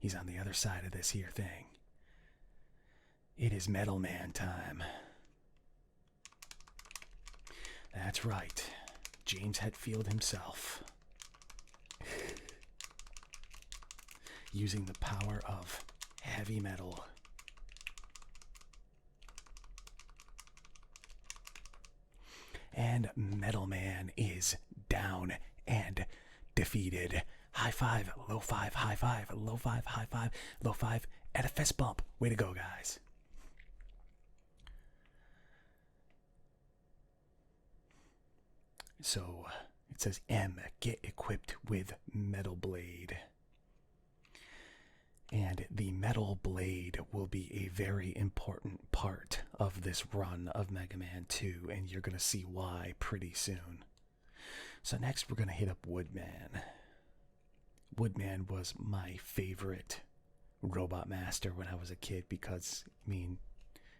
He's on the other side of this here thing. It is Metal Man time. That's right. James Hetfield himself. Using the power of heavy metal. And Metal Man is down and defeated. High five, low five, high five, low five, high five, low five, and a fist bump. Way to go, guys. So it says M, get equipped with Metal Blade. And the Metal Blade will be a very important part of this run of Mega Man 2, and you're going to see why pretty soon. So next we're going to hit up Woodman. Woodman was my favorite Robot Master when I was a kid because, I mean,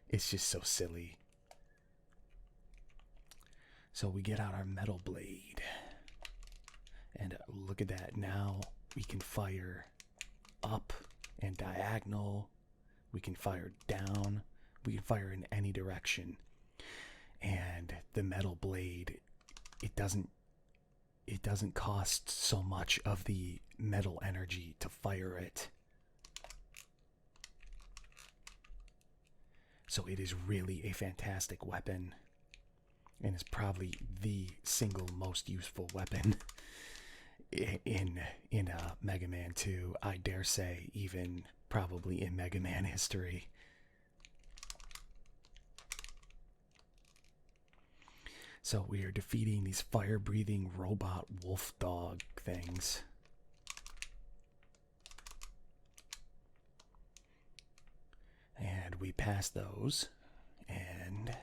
it's just so silly. So we get out our Metal Blade. And look at that. Now we can fire up and diagonal. We can fire down. We can fire in any direction. And the Metal Blade, it doesn't cost so much of the metal energy to fire it. So it is really a fantastic weapon. And it's probably the single most useful weapon in Mega Man 2. I dare say even probably in Mega Man history. So we are defeating these fire-breathing robot wolf dog things. And we pass those and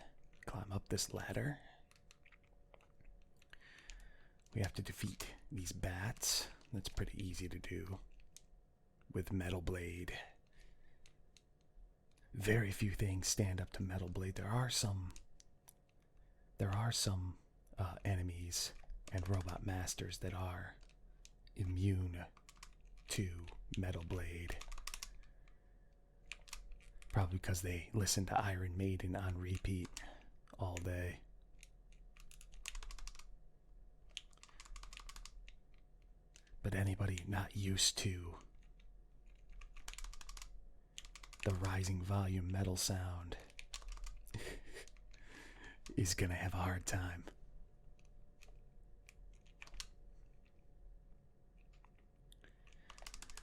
climb up this ladder. We have to defeat these bats. That's pretty easy to do with Metal Blade. Very few things stand up to Metal Blade. There are some enemies and robot masters that are immune to Metal Blade. Probably because they listen to Iron Maiden on repeat all day. But anybody not used to the rising volume metal sound is gonna have a hard time.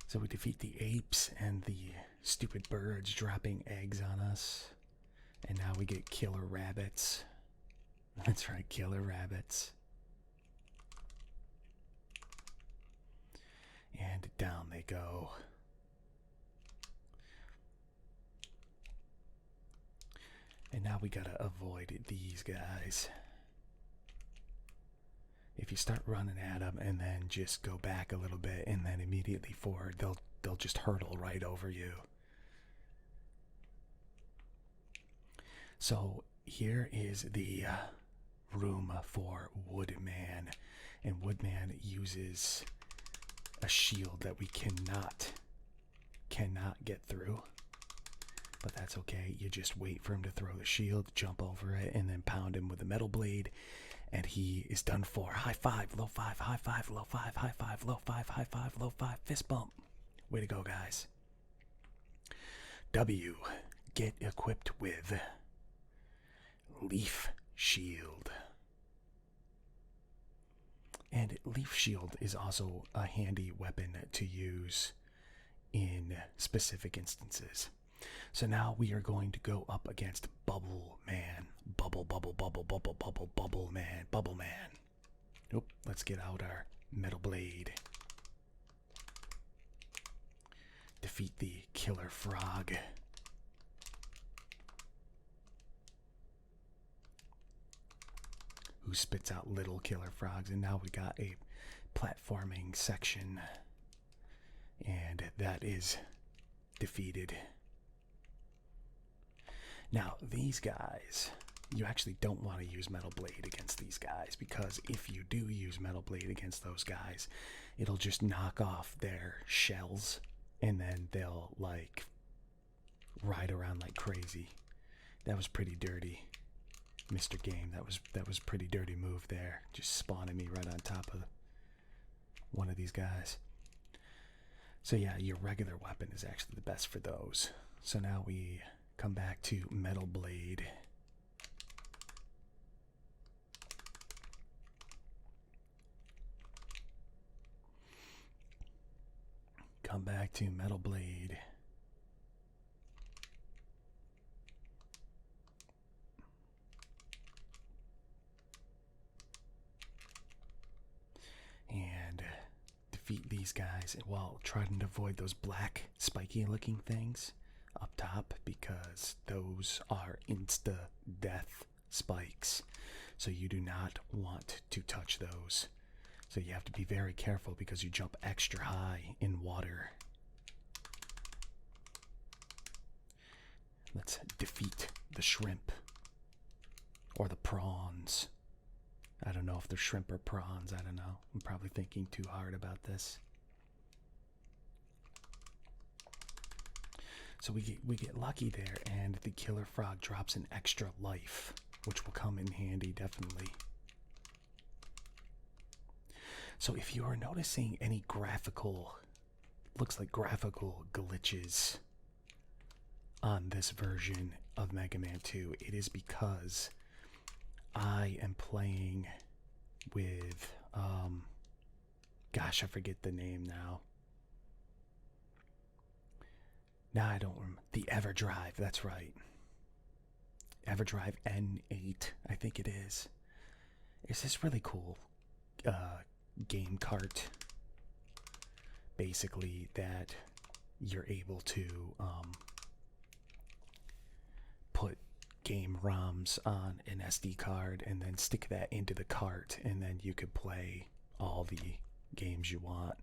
So we defeat the apes and the stupid birds dropping eggs on us. And now we get killer rabbits. That's right, killer rabbits. And down they go. And now we gotta avoid these guys. If you start running at them and then just go back a little bit and then immediately forward, they'll just hurtle right over you. So here is the room for Woodman, and Woodman uses a shield that we cannot get through. But that's okay. You just wait for him to throw the shield, jump over it, and then pound him with a Metal Blade, and he is done for. High five, low five, high five, low five, high five, low five, high five, low five, fist bump. Way to go, guys. W, get equipped with Leaf Shield. And Leaf Shield is also a handy weapon to use in specific instances. So now we are going to go up against Bubble Man. Bubble Man. Nope, let's get out our Metal Blade. Defeat the Killer Frog. Who spits out little killer frogs. And now we got a platforming section. And that is defeated. Now, these guys, you actually don't want to use Metal Blade against these guys, because if you do use Metal Blade against those guys, it'll just knock off their shells and then they'll like ride around like crazy. That was pretty dirty, Mr. Game. That was pretty dirty move there. Just spawning me right on top of one of these guys. So yeah, your regular weapon is actually the best for those. So now we come back to Metal Blade. Come back to Metal Blade. And defeat these guys while trying to avoid those black spiky looking things up top, because those are insta death spikes. So you do not want to touch those. So you have to be very careful because you jump extra high in water. Let's defeat the shrimp. Or the prawns. I don't know if they're shrimp or prawns. I don't know. I'm probably thinking too hard about this. So we get lucky there, and the killer frog drops an extra life, which will come in handy definitely. So if you are noticing any graphical, looks like graphical glitches on this version of Mega Man 2, it is because I am playing with, gosh, I forget the name now. Now I don't remember. The EverDrive, that's right. EverDrive N8, I think it is. It's this really cool game cart, basically, that you're able to put game ROMs on an SD card and then stick that into the cart, and then you could play all the games you want.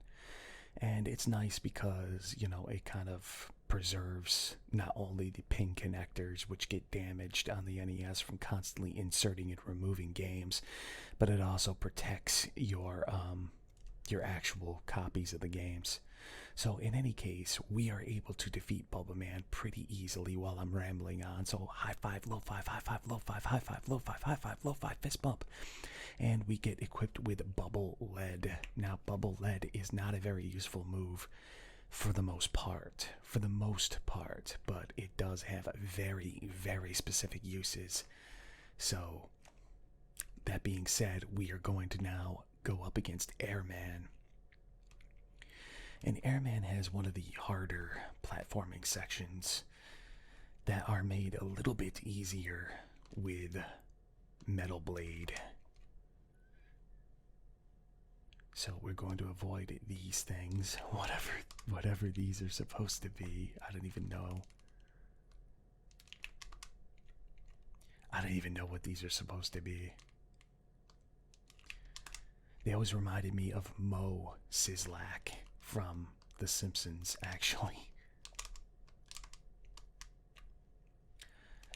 And it's nice because, you know, it kind of preserves not only the pin connectors, which get damaged on the NES from constantly inserting and removing games, but it also protects your actual copies of the games. So in any case, we are able to defeat Bubba Man pretty easily while I'm rambling on. So high five, low five, high five, low five, high five, low five, high five, low five, fist bump. And we get equipped with Bubble Lead. Now, Bubble Lead is not a very useful move for the most part, but it does have very, very specific uses. So, that being said, we are going to now go up against Airman. And Airman has one of the harder platforming sections that are made a little bit easier with Metal Blade. So we're going to avoid these things, whatever these are supposed to be. I don't even know. I don't even know what these are supposed to be. They always reminded me of Mo Sizlak from The Simpsons, actually.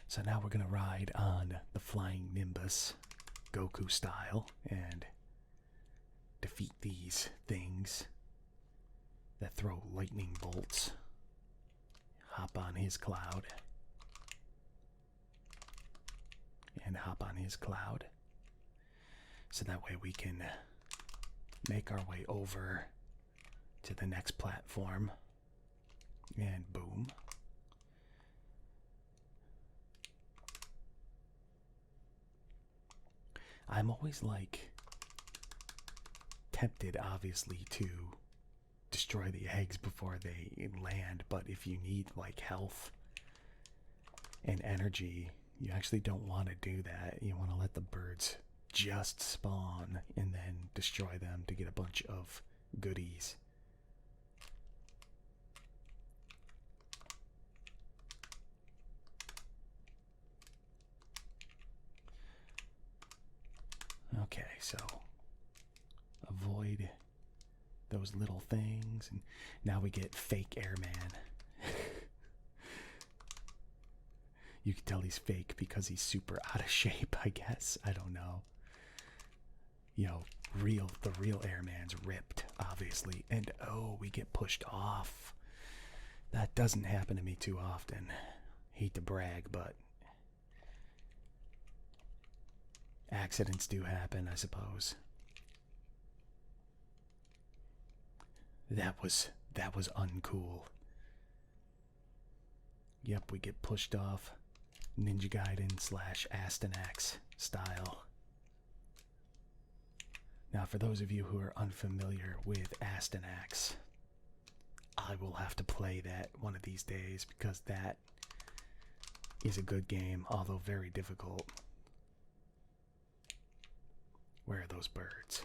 So now we're going to ride on the Flying Nimbus, Goku style, and defeat these things that throw lightning bolts. Hop on his cloud. And hop on his cloud. So that way we can make our way over to the next platform. And boom. I'm always like tempted, obviously, to destroy the eggs before they land, but if you need like health and energy, you actually don't want to do that. You want to let the birds just spawn and then destroy them to get a bunch of goodies. Okay, so avoid those little things, and now we get fake Airman. You can tell he's fake because he's super out of shape, I guess. I don't know. You know, the real Airman's ripped, obviously. And oh, we get pushed off. That doesn't happen to me too often. Hate to brag, but accidents do happen, I suppose. That was uncool. Yep, we get pushed off Ninja Gaiden / Astyanax style. Now, for those of you who are unfamiliar with Astyanax, I will have to play that one of these days because that is a good game, although very difficult. Where are those birds?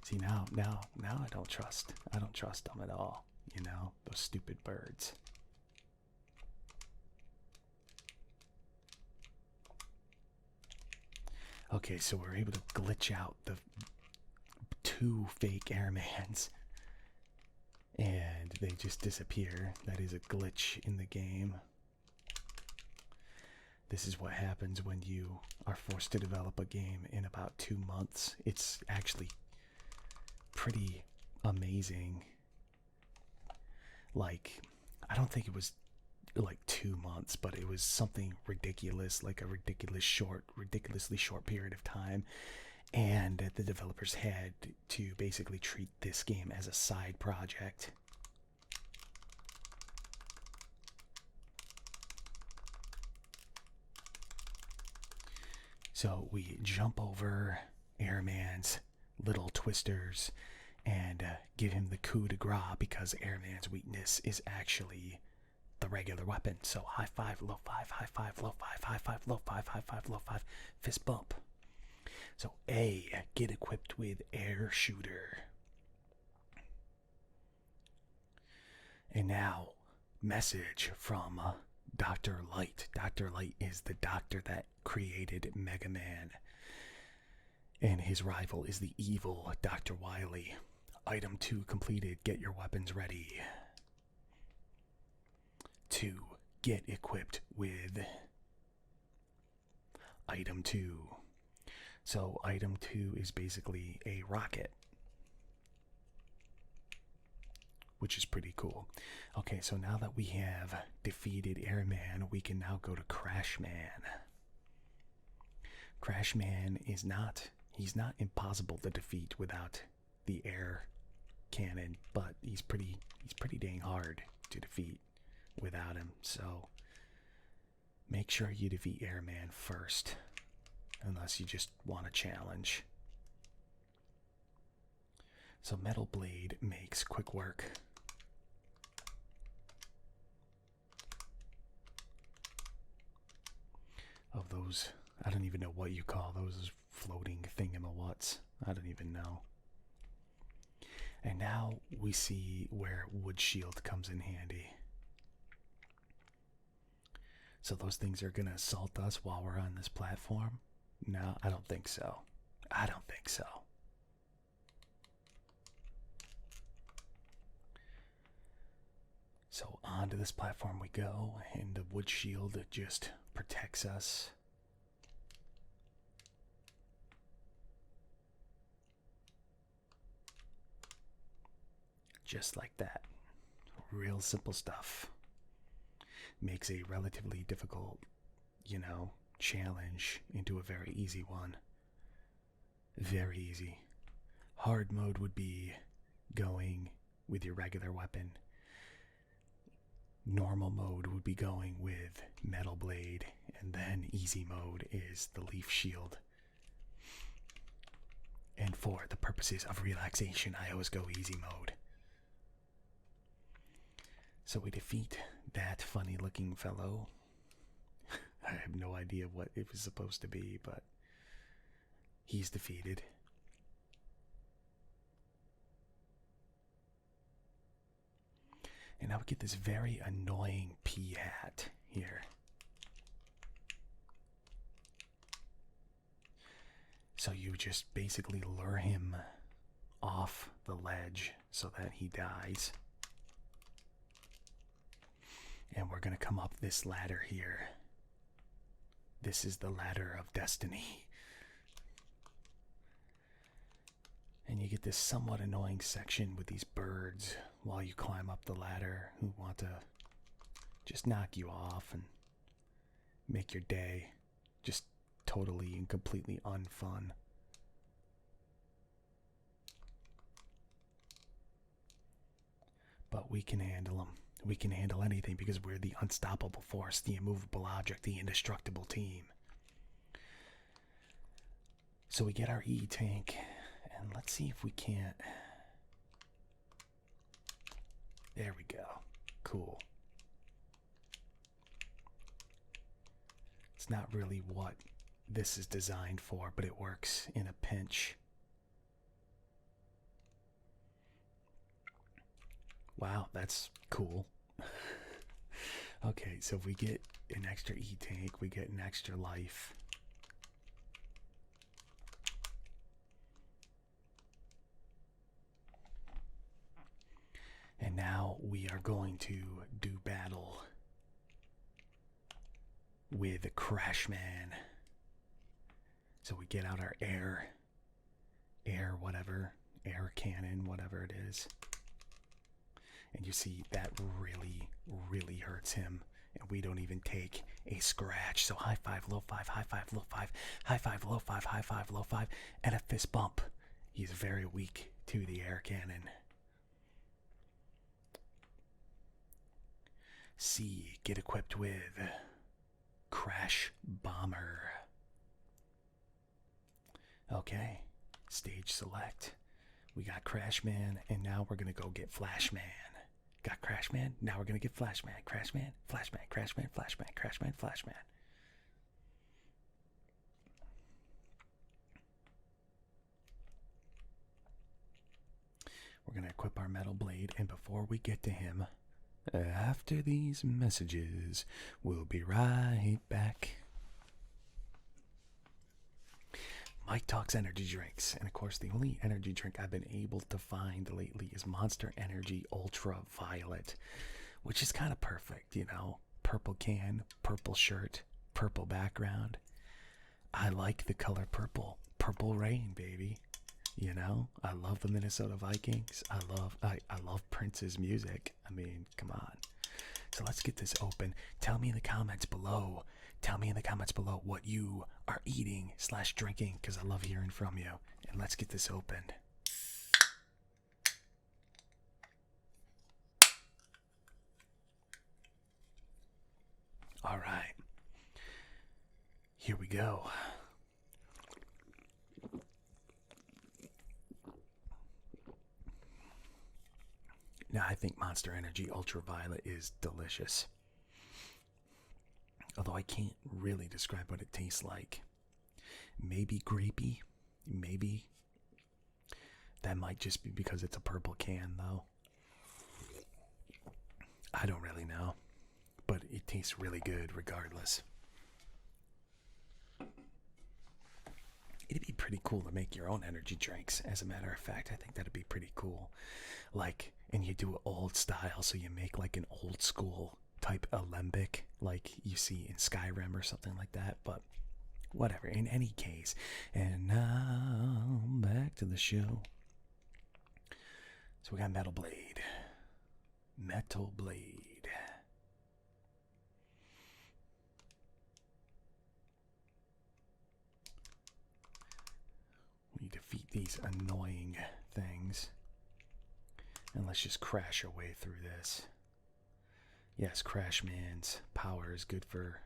See, now I don't trust them at all. You know, those stupid birds. Okay, so we're able to glitch out the 2 fake airmans, and they just disappear. That is a glitch in the game. This is what happens when you are forced to develop a game in about 2 months. It's actually pretty amazing. Like, I don't think it was like 2 months, but it was something ridiculous, like a ridiculously short period of time. And the developers had to basically treat this game as a side project. So we jump over Airman's little twisters and give him the coup de grace because Airman's weakness is actually the regular weapon. So high five, low five, high five, low five, high five, low five, high five, low five, fist bump. So A, get equipped with air shooter. And now, message from Dr. Light. Dr. Light is the doctor that created Mega Man. And his rival is the evil Dr. Wily. Item 2 completed. Get your weapons ready. 2. Get equipped with Item 2. So Item 2 is basically a rocket, which is pretty cool. Okay, so now that we have defeated Airman, we can now go to Crashman. Crashman is he's not impossible to defeat without the air cannon, but he's pretty dang hard to defeat without him. So make sure you defeat Airman first, unless you just want a challenge. So Metal Blade makes quick work. Of those, I don't even know what you call those floating thingamawats. I don't even know. And now we see where Wood Shield comes in handy. So those things are gonna assault us while we're on this platform? No, I don't think so. I don't think so. So onto this platform we go, and the Wood Shield just protects us. Just like that. Real simple stuff. Makes a relatively difficult, challenge into a very easy one. Very easy. Hard mode would be going with your regular weapon. Normal mode would be going with Metal Blade, and then easy mode is the Leaf Shield. And for the purposes of relaxation, I always go easy mode. So we defeat that funny looking fellow. I have no idea what it was supposed to be, but he's defeated. And now we get this very annoying pea hat here. So you just basically lure him off the ledge so that he dies. And we're going to come up this ladder here. This is the ladder of destiny. And you get this somewhat annoying section with these birds while you climb up the ladder who want to just knock you off and make your day just totally and completely unfun. But we can handle them. We can handle anything because we're the unstoppable force, the immovable object, the indestructible team. So we get our E-tank, and let's see if we can't... There we go. Cool. It's not really what this is designed for, but it works in a pinch. Wow, that's cool. Okay, so if we get an extra E-tank, we get an extra life. And now we are going to do battle with Crashman. So we get out our air cannon, whatever it is. And you see that really, really hurts him. And we don't even take a scratch. So high five, low five, high five, low five, high five, low five, high five, low five, and a fist bump. He's very weak to the air cannon. C, get equipped with Crash Bomber. Okay, stage select. We got Crashman, and now we're gonna go get Flashman. Got Crashman, now we're gonna get Flashman. Crashman, Flashman, Crashman, Flashman, Crashman, Flashman. We're gonna equip our metal blade, and before we get to him, after these messages, we'll be right back. Mike Talks energy drinks, and of course the only energy drink I've been able to find lately is Monster Energy Ultra Violet, which is kind of perfect, you know. Purple can, purple shirt, purple background. I like the color purple. Purple rain, baby. You know, I love the Minnesota Vikings. I love Prince's music. I mean, come on. So let's get this open. Tell me in the comments below. Tell me in the comments below what you are eating / drinking, because I love hearing from you. And let's get this opened. All right. Here we go. Now, I think Monster Energy Ultraviolet is delicious. Although I can't really describe what it tastes like. Maybe grapey. Maybe. That might just be because it's a purple can, though. I don't really know. But it tastes really good regardless. It'd be pretty cool to make your own energy drinks, as a matter of fact. I think that'd be pretty cool. Like, and you do it old style, so you make like an old school type alembic, like you see in Skyrim or something like that, but whatever. In any case, and now back to the show. So we got Metal Blade. Metal Blade. We defeat these annoying things. And let's just crash our way through this. Yes, Crashman's power is good for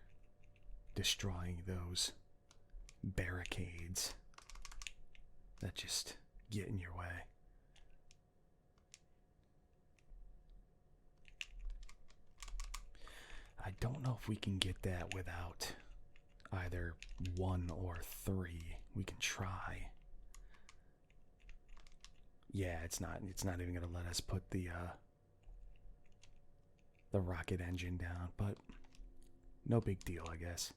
destroying those barricades that just get in your way. I don't know if we can get that without either 1 or 3. We can try. Yeah, it's not even gonna let us put the rocket engine down, but no big deal, I guess.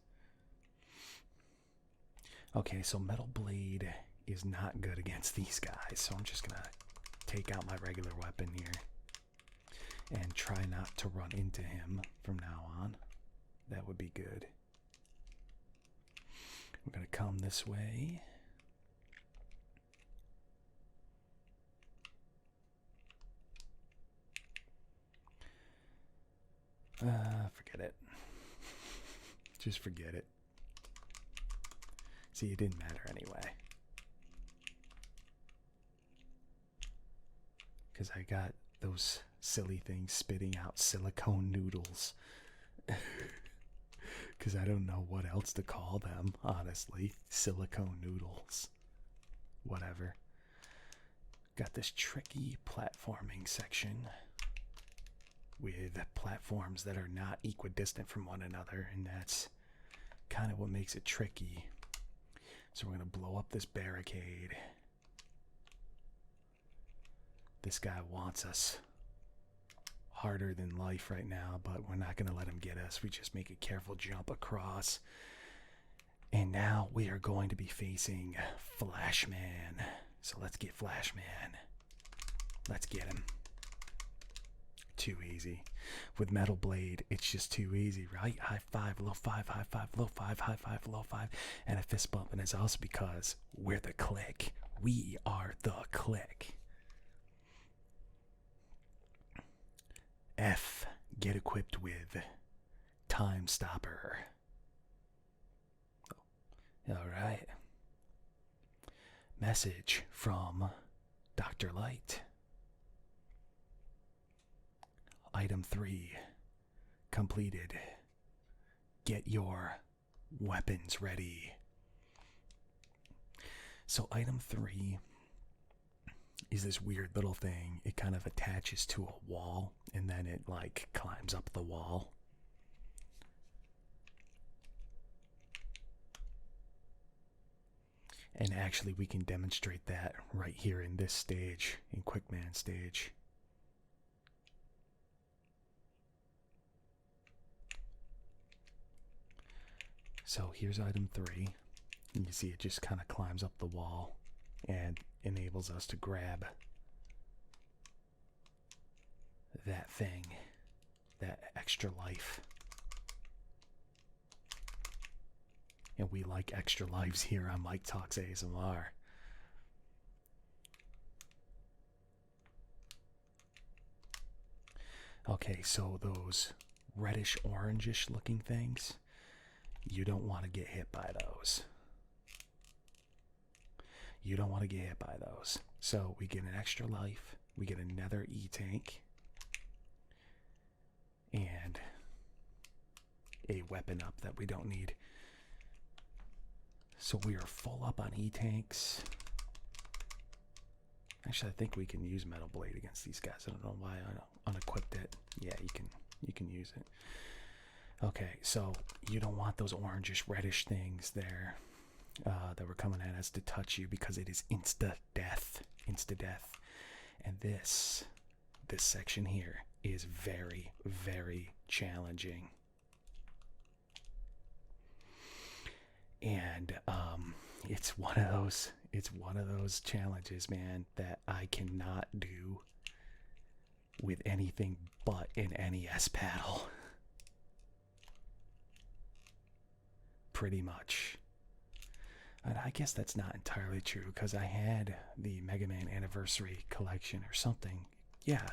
Okay, so Metal Blade is not good against these guys, so I'm just gonna take out my regular weapon here and try not to run into him from now on. That would be good. We're gonna come this way. Forget it. Just forget it. See, it didn't matter anyway. Because I got those silly things spitting out silicone noodles. Because I don't know what else to call them, honestly. Silicone noodles. Whatever. Got this tricky platforming section with platforms that are not equidistant from one another, and that's kind of what makes it tricky. So we're going to blow up this barricade. This guy wants us harder than life right now, but we're not going to let him get us. We just make a careful jump across. And now we are going to be facing Flashman. So let's get Flashman. Let's get him. Too easy. With Metal Blade, it's just too easy, right? High five, low five, high five, low five, high five, low five, and a fist bump. And it's also because we're the Clique. We are the Clique. F, get equipped with Time Stopper. Alright. Message from Dr. Light. Item 3 completed. Get your weapons ready. So item 3 is this weird little thing. It kind of attaches to a wall and then it like climbs up the wall. And actually we can demonstrate that right here in this stage, in QuiqueMan stage. So here's item 3. And you see it just kind of climbs up the wall and enables us to grab that thing, that extra life. And we like extra lives here on Mike Talks ASMR. Okay, so those reddish orangish looking things, you don't want to get hit by those. You don't want to get hit by those. So we get an extra life, we get another E-tank, and a weapon up that we don't need. So we are full up on E-tanks. Actually, I think we can use Metal Blade against these guys. I don't know why I unequipped it. Yeah, you can use it. Okay, so you don't want those orangish reddish things there that were coming at us to touch you, because it is insta-death. Insta-death. And this section here is very, very challenging. And it's one of those challenges, man, that I cannot do with anything but an NES paddle. Pretty much. And I guess that's not entirely true, because I had the Mega Man Anniversary Collection or something. Yeah,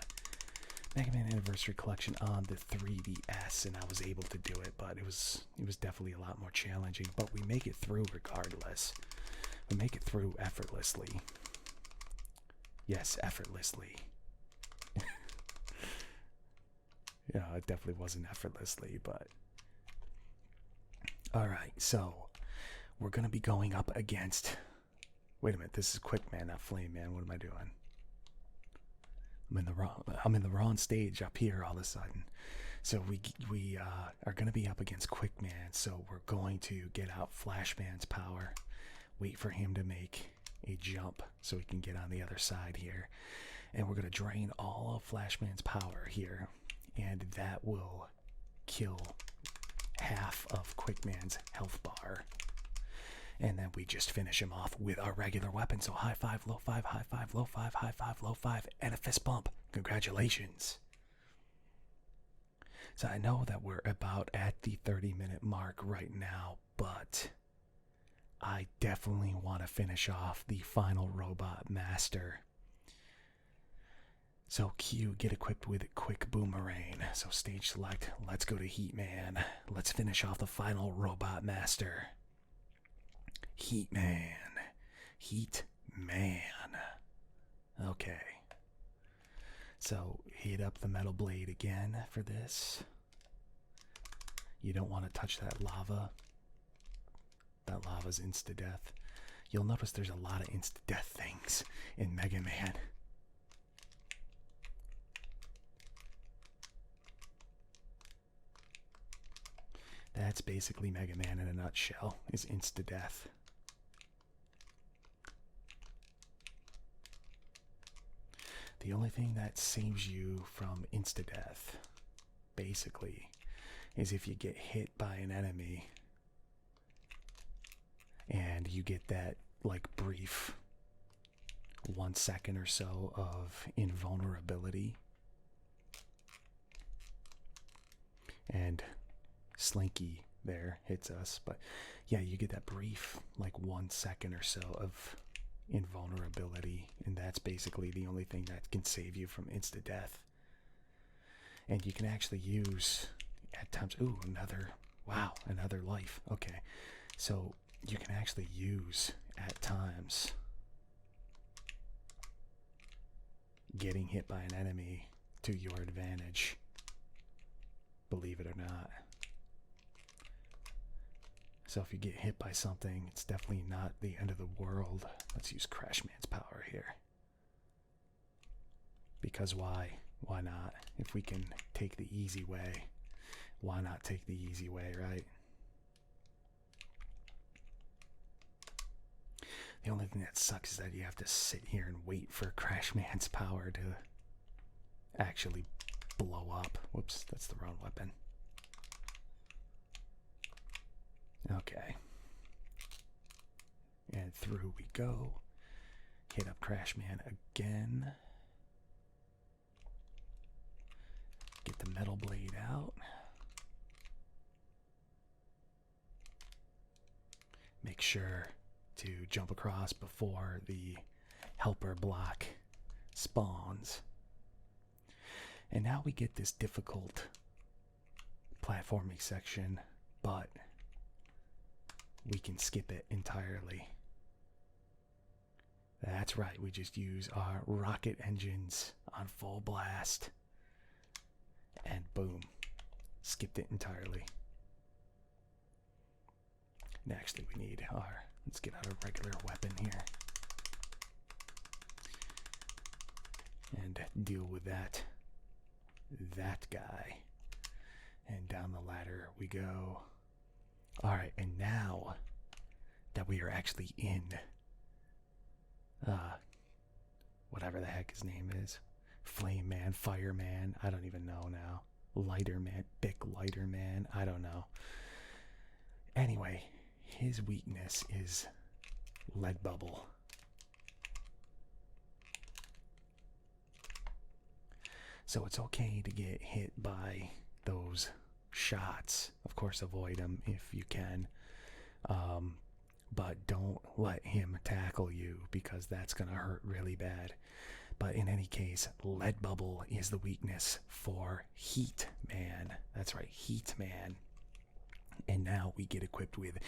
Mega Man Anniversary Collection on the 3DS, and I was able to do it, but it was definitely a lot more challenging. But we make it through regardless. We make it through effortlessly. Yes, effortlessly. Yeah, it definitely wasn't effortlessly, but... Alright, so we're going to be going up against... Wait a minute, this is QuiqueMan, not Flame Man. What am I doing? I'm in the wrong stage up here all of a sudden. So we are going to be up against QuiqueMan, so we're going to get out Flashman's power, wait for him to make a jump so we can get on the other side here, and we're going to drain all of Flashman's power here, and that will kill half of QuiqueMan's health bar. And then we just finish him off with our regular weapon. So high five, low five, high five, low five, high five, low five, and a fist bump. Congratulations. So I know that we're about at the 30-minute mark right now, but I definitely want to finish off the final robot master. So Q, get equipped with Quick Boomerang. So stage select, let's go to Heat Man. Let's finish off the final Robot Master. Heat Man. Heat Man. Okay. So heat up the metal blade again for this. You don't want to touch that lava. That lava's insta-death. You'll notice there's a lot of insta-death things in Mega Man. That's basically Mega Man in a nutshell, is insta-death. The only thing that saves you from insta-death, basically, is if you get hit by an enemy and you get that, like, brief 1 second or so of invulnerability. And Slinky there hits us, but yeah, you get that brief, like, 1 second or so of invulnerability, and that's basically the only thing that can save you from insta-death. And you can actually use, at times, ooh, another life. Okay, so you can actually use, at times, getting hit by an enemy to your advantage, believe it or not. So if you get hit by something, it's definitely not the end of the world. Let's use Crashman's power here. Because why? Why not? If we can take the easy way, why not take the easy way, right? The only thing that sucks is that you have to sit here and wait for Crashman's power to actually blow up. Whoops, that's the wrong weapon. Okay. And through we go. Hit up Crashman again. Get the metal blade out. Make sure to jump across before the helper block spawns. And now we get this difficult platforming section, but we can skip it entirely. That's right, we just use our rocket engines on full blast. And boom, skipped it entirely. And actually we need our, let's get out a regular weapon here. And deal with that guy. And down the ladder we go. Alright, and now that we are actually in whatever the heck his name is, Flame Man, Fireman, I don't even know now. Lighter Man, Big Lighter Man, I don't know. Anyway, his weakness is lead bubble. So it's okay to get hit by those shots. Of course, avoid them if you can. But don't let him tackle you, because that's going to hurt really bad. But in any case, lead bubble is the weakness for Heat Man. That's right, Heat Man. And now we get equipped with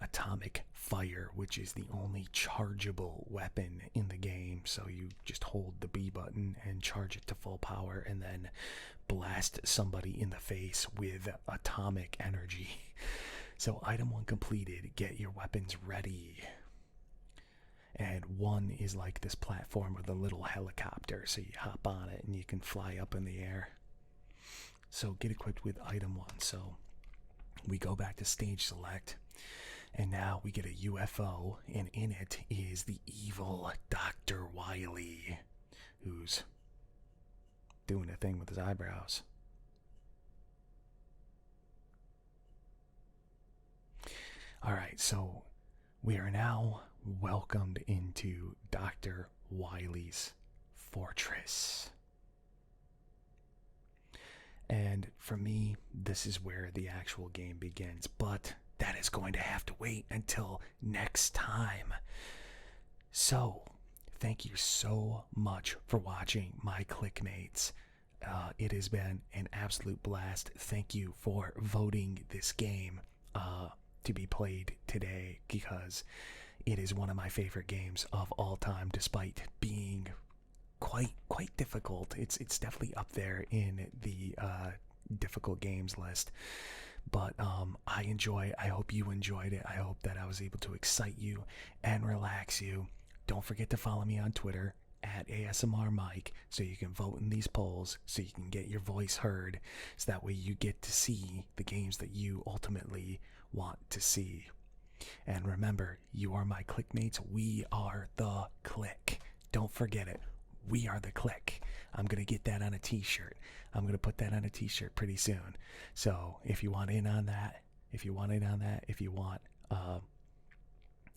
Atomic Fire, which is the only chargeable weapon in the game. So you just hold the B button and charge it to full power and then blast somebody in the face with atomic energy. So item 1 completed, get your weapons ready. And 1 is like this platform with a little helicopter, so you hop on it and you can fly up in the air. So get equipped with item 1. So we go back to stage select, and now we get a UFO, and in it is the evil Dr. Wily, who's doing a thing with his eyebrows. Alright, so we are now welcomed into Dr. Wily's fortress. And for me, this is where the actual game begins, but that is going to have to wait until next time. So, thank you so much for watching my CliqueMates. It has been an absolute blast. Thank you for voting this game to be played today, because it is one of my favorite games of all time, despite being quite difficult. It's definitely up there in the difficult games list. But I hope you enjoyed it. I hope that I was able to excite you and relax you. Don't forget to follow me on Twitter at ASMR Mike, so you can vote in these polls, so you can get your voice heard, so that way you get to see the games that you ultimately want to see. And remember, you are my CliqueMates. We are the Clique. Don't forget it. We are the Clique. I'm going to get that on a t-shirt. I'm going to put that on a t-shirt pretty soon. So if you want in on that, if you want,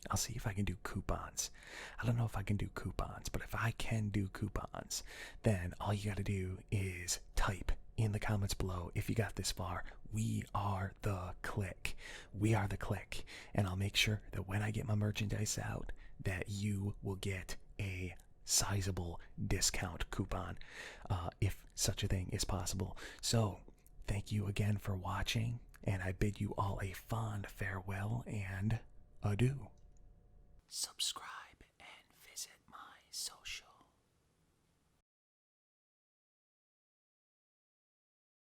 I'll see if I can do coupons. I don't know if I can do coupons, but if I can do coupons, then all you got to do is type in the comments below, if you got this far, we are the Clique. We are the Clique. And I'll make sure that when I get my merchandise out, that you will get a sizable discount coupon, if such a thing is possible. So thank you again for watching, and I bid you all a fond farewell and adieu. Subscribe.